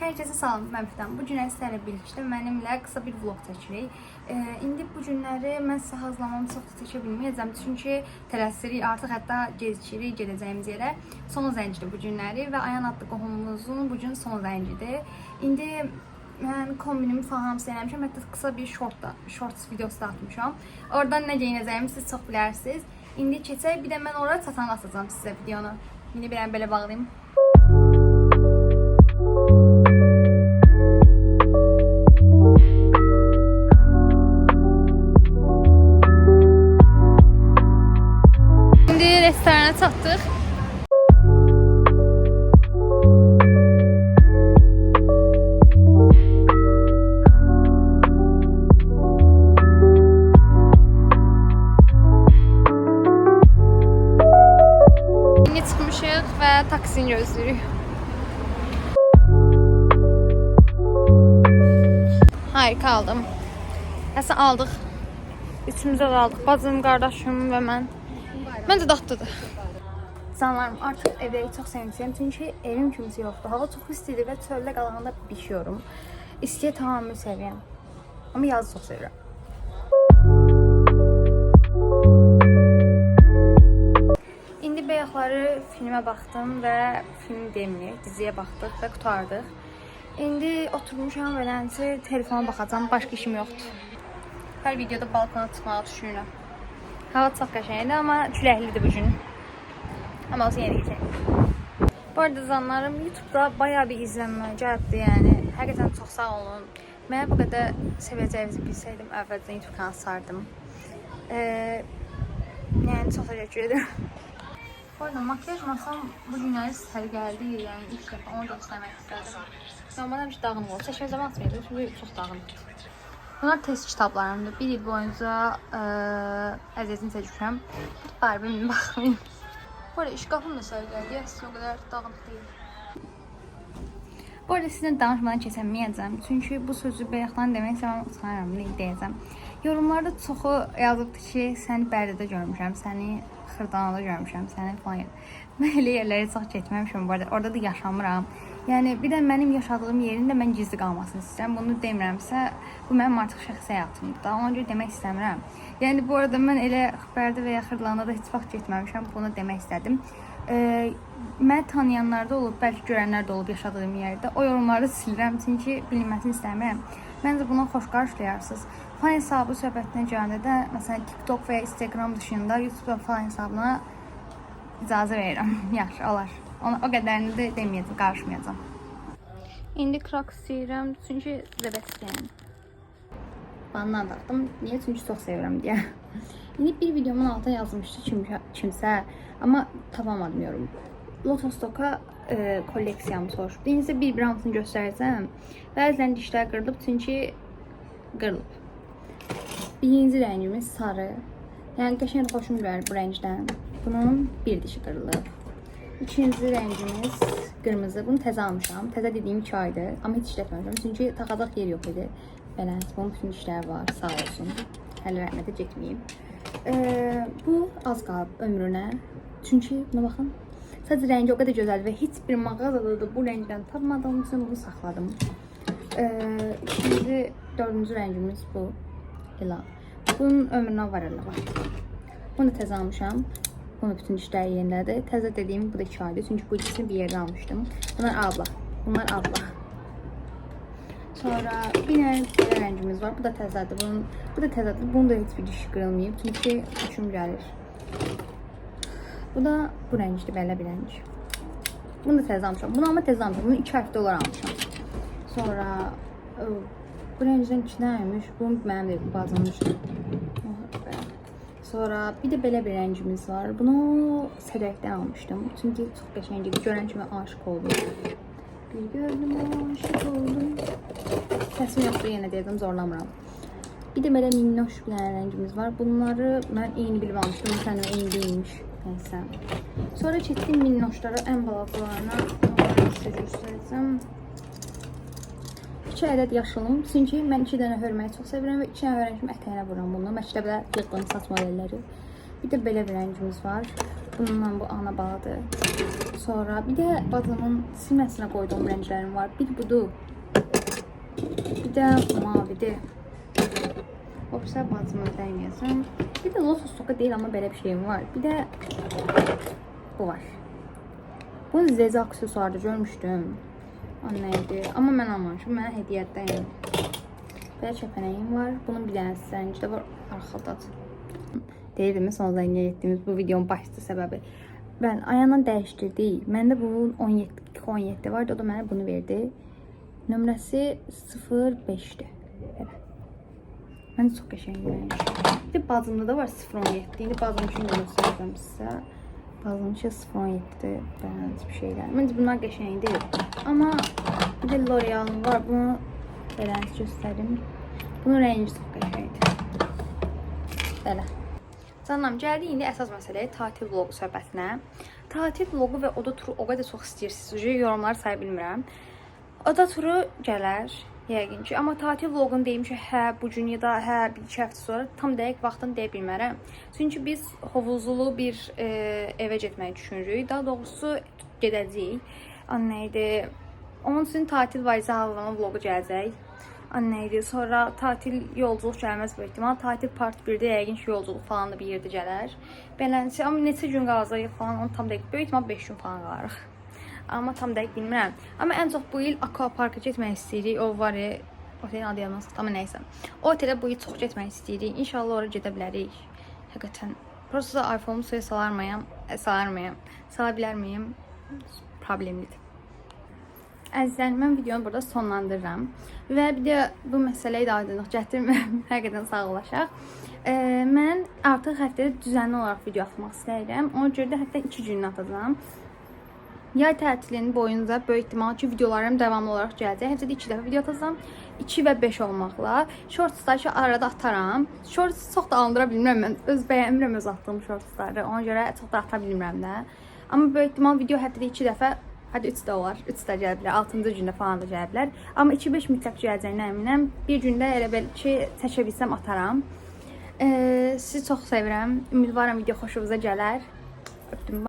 Herkese salam, mən Fidan. Bu günlər sizlərlə birlikdə mənimlə qısa bir vlog çəkirik. İndi bu günləri mən sizə hazırlamamı çox da çəkə bilməyəcəm. Çünki tələsirik, artıq hətta gecikirik gedəcəyimiz yerə. Son zəncidir bu günləri və Ayan adlı qohumumuzun bu gün son zəncidir. İndi mən kombinimi falan hamısı eləmişəm. Hətta qısa bir shorts videosu da atmışam. Oradan nə geyinəcəyimi siz çox bilərsiniz. İndi keçək, bir də mən oraya çatan atacağım sizə videonu. İndi bir belə bağlayayım. Restorana çatdıq. İndi çıxmışıq və taksini gözləyirik. Harika aldım. Nəsə aldıq. Üçümüzə də aldıq. Bacım, qardaşım və mən. Məncə dadlıdır. Canlarım, artıq evdəyi çox sevincliyəm. Çünki evim kimisi yoxdur. Hava çox istidir və çöldə qalanda bişiyorum. İstiyə tamamını sevirəm. Amma yazı çox sevirəm. İndi bayaqları filmə baxdım və film deməyək, diziyə baxdıq və qutardıq. İndi oturmuşam və lənsi telefona baxacam, başqa işim yoxdur. Hər videoda balkona çıxmağa düşünürəm. Hava çox qəşəngdir, amma küləklidir bu gün. Amma olsun yenə keçək. Bu arada canlarım, YouTube'da bayağı bir izlənmə gəldi, yəni. Həqiqətən çox sağ olun. Mənə bu qədər sevəcəyinizi bilsəydim, əvvəldən YouTube kanalı sardım. Yəni, çox təşəkkür edirəm. Bu arada, makyaj masam bu günləri sizə gəldi, yəni ilk dəfə onu göstərmək istədim. Normalde bir dağınıq oldu. Çəkmə zaman atmayacaq, çünki çox dağınıq. Bunlar test kitablarımdır. Bir il boyunca əziyyətini çəkmişəm. Barbie baxmayın. Bu arada işqafım da səhvəldi. Əslində o qədər dağınıq deyil. Bu arada sizdən danışmadan keçəməyəcəm. Çünki bu sözü bayaqdan demək istəyirəm, utanıram, deyəcəm. Yorumlarda çoxu yazıbdı ki, səni Bərdədə görmüşəm, səni Xırdanada görmüşəm, səni falan. Mən elə yerlərə çox getməmişəm bu arada. Orada da yaşamıram. Yəni, bir də mənim yaşadığım yerin də mən gizli qalmasını istəyirəm. Bunu demirəmsə, bu mənim artıq şəxsi həyatımdır. Ona görə demək istəmirəm. Yəni, bu arada mən elə Bərdə və ya Xırdanada da heç vaxt getməmişəm. Bunu demək istədim. Məni tanıyanlar da olub, bəlkə görənlər də olub yaşadığım yerdə. O yorumları silirəm, çünki bilinməsini istəmirəm. Məncə buna xoş qarşılayarsınız. Fan hesabı söhbətinə gələndə də, məsələn, TikTok və ya Instagram dışında YouTube fan hesabına icazə verirəm. Yaxşı, olar. O qədərini də deməyəcəm, qarışmayacam. İndi kraks istəyirəm, çünki zəbətkəyəm. Bandan taxdım. Niyə? Çünki çox sevirəm deyə. İndi bir videomun altına yazmışdı kimsə, amma tapamadım yorum. Lotostoka kolleksiyamı soruşdu. İndi bir hamısını göstərəcəm. Bəzən dişlər qırılıb, çünki qırılıb. Birinci rəngimiz sarı. Yəni, qəşəng xoşum gəlir bu rəngdən. Bunun bir dişi qırılıb. İkinci rəngimiz qırmızı. Bunu təzə almışam. Təzə dediyim 2 aydır. Amma heç işlətməmişəm. Çünki taxacaq yer yox idi. Bələns, bunun bütün işləri var. Sağ olsun. Hələ rəhmətə getməyim. Bu az qalıb ömrünə. Çünki buna baxın. Sadəcə rəngi o qədər gözəldir və heç bir mağazada da bu rəngdən tapmadığım üçün bunu saxladım. İkinci, dördüncü rəngimiz bu. Elə. Bunun ömrünə var elə var. Bunu da təzə almışam. Bunun bütün dişləri yerindədir. Təzə dediyim bu da 2 aydır. Çünki bu ikisini bir yerdə almışdım. Bunlar abla. Bunlar abla. Sonra bir belə rəngimiz var. Bu da təzədir. Bu da təzədir. Bunun da heç bir dişi qırılmayıb. Çünki hoşum gəlir. Bu da bu rəngdir. Belə bir rəng. Bunu da təzə almışam. Bunu amma təzə almışam. Bunu 2 həftə olaraq almışam. Sonra bu rəngdən içinəymiş. Bunu mənim də bazılmışdım. Sonra bir də belə bir rəngimiz var. Bunu sədəkdən almışdım. Çünki çox qəşəngdir. Görən kimi aşıq oldum. Bir gördüm, aşıq oldum. Səsim yoxdur, yenə deyəcəm, zorlamıram. Bir də belə minnoş bir rəngimiz var. Bunları mən eyni bilib almışdım. Sənin eyni deyilmiş. Nəysə. Sonra çəkdim minnoşları, ən balacalarına. Sizə göstərəcəm. 2 ədəd yaşılım. Çünki mən 2 dənə hörməyi çox sevirəm və 2 dənə hörəm kimi ətəyinə vuram bunu. Məktəbdə yığdığım saç modelləri. Bir də belə bir rəngimiz var. Bununla bu ana baladır. Sonra bir də bacımın silməsinə qoyduğum rənglərim var. Bir budur. Bir də mavidir. Hopsa bacımı ödəyim. Bir də Lotus soka deyil amma belə bir şeyim var. Bir də bu var. Bunu Zeza aksesuarda görmüşdüm. Annəydi. Amma mən almamışım. Mənə hediyyətdən. Belə kəpənəyim var. Bunun bir dənə rəngi də var. Arxadadır. Deyirdim, son zəngə getdiyimiz bu videonun başlıca səbəbi. Ben ayağından dəyişdirdik. Məndə bunun 17 vardı. O da mənə bunu verdi. Nömrəsi 05'dir. Belə. Məndə çox qəşəng gəlmiş. Bir də bacımda da var 017. İndi bacım üçün də göstərəcəm sizə. Bacım üçün 017'dir. Bələnç bir şeylər. Məncə bunlar qəşəngdir. Amma bir də L'Oreal'ın var. Bunu bələnç göstərim. Bunun rəngi çox qəşəngdir. Belə. Canım, gəldik indi əsas məsələyə, tatil vlogu söhbətinə. Tatil vlogu və oda turu o qədər çox istəyirsiniz. Yorumları say bilmirəm. Oda turu gələr, yəqin ki. Amma tatil vlogun deyim ki, hə, bu gün ya da hə, bir iki həftə sonra tam dəqiq vaxtını deyə bilmərəm. Çünki biz hovuzlu bir evə getməyi düşünürük. Daha doğrusu gedəcəyik. Annəydi. Onun üçün tatil valizi hazırlanan vlogu gələcək. Annəydi. Sonra tatil yolculuq gəlməz bu ehtimal. Tatil part 1'də yəqin ki, yolculuq falan da bir yerdə gələr. Beləncə, amma neçə gün qalacaq falan, onu tam dəqiq. Böyük ehtimal 5 gün falan qalırıq. Amma tam dəqiq bilmirəm. Amma ən çox bu il Aquaparka getmək istəyirik. O var ya, otelin adı yadımdan çıxdı, amma nəysə. O otelə bu il çox getmək istəyirik. İnşallah oraya gedə bilərik. Həqiqətən. Prosta iPhone-umu suya salarmayam. Sala bilər miyim? Problemlidir. Əzizlərim, mən videonu burada sonlandırıram. Və bir də bu məsələyə də aydınlıq gətirməm. Həqiqətən sağlaşaq. Mən artıq həftədə düzənli olaraq video atmaq istəyirəm. Ona görə də hətta 2 gününü atacağım. Yay tətilinin boyunca böyük ehtimal ki, videolarım davamlı olaraq gələcək. Həftədə 2 dəfə video atacağım. 2 və 5 olmaqla. Shortsları ki, arada atarım. Shorts çox da alındıra bilmirəm mən. Bəyənmirəm öz atdığım shortsları. Ona görə çox da ata bilmirəm də. Amma böyük ehtimal video həftədə 2 dəfə, hadi 3 də olar. 3 də gələ bilər. 6-cı gündə falan da gələ bilər. Amma 2-5 mütləq gələcəyinə əminəm. Bir gündə elə belə ki, çəkə bilsəm ataram. Sizi çox sevirəm. Ümidvaram video xoşunuza gələr. Öpdüm.